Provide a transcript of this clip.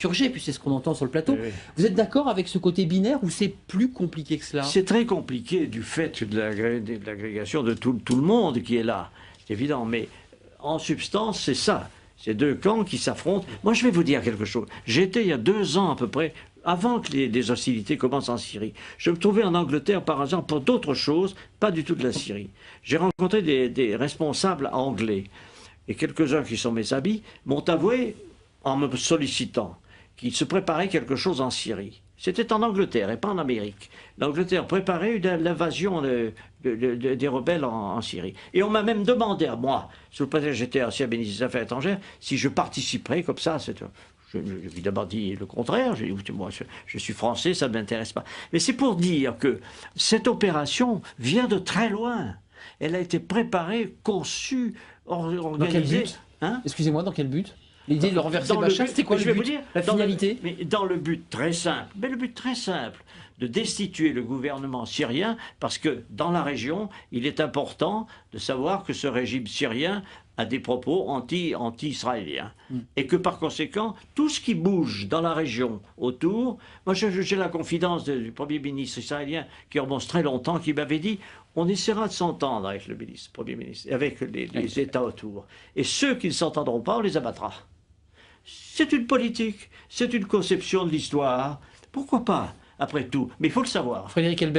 purger, puis c'est ce qu'on entend sur le plateau. Oui. Vous êtes d'accord avec ce côté binaire ou c'est plus compliqué que cela? C'est très compliqué du fait de l'agrégation de tout le monde qui est là, c'est évident, mais en substance, c'est ça. C'est deux camps qui s'affrontent. Moi, je vais vous dire quelque chose. J'étais il y a 2 ans à peu près, avant que les hostilités commencent en Syrie. Je me trouvais en Angleterre par exemple pour d'autres choses, pas du tout de la Syrie. J'ai rencontré des responsables anglais. Et quelques-uns qui sont mes amis m'ont avoué, en me sollicitant, qu'il se préparait quelque chose en Syrie. C'était en Angleterre et pas en Amérique. L'Angleterre préparait l'invasion des rebelles en Syrie. Et on m'a même demandé à moi, sous le prétexte que j'étais ancien ministre des Affaires étrangères, si je participerais comme ça. J'ai évidemment dit le contraire. J'ai dit, écoutez, moi, je suis français, ça ne m'intéresse pas. Mais c'est pour dire que cette opération vient de très loin. Elle a été préparée, conçue, organisée. Dans quel but, hein? Excusez-moi, dans quel but? L'idée de renverser Bachar, c'était quoi le but? La finalité? Mais dans le but très simple, de destituer le gouvernement syrien, parce que dans la région, il est important de savoir que ce régime syrien a des propos anti-israéliens. Et que par conséquent, tout ce qui bouge dans la région autour, moi j'ai la confidence du Premier ministre israélien qui remonte très longtemps, qui m'avait dit on essaiera de s'entendre avec le Premier ministre, avec les États autour. Et ceux qui ne s'entendront pas, on les abattra. C'est une politique, c'est une conception de l'histoire. Pourquoi pas, après tout? Mais il faut le savoir. Frédéric Elbert.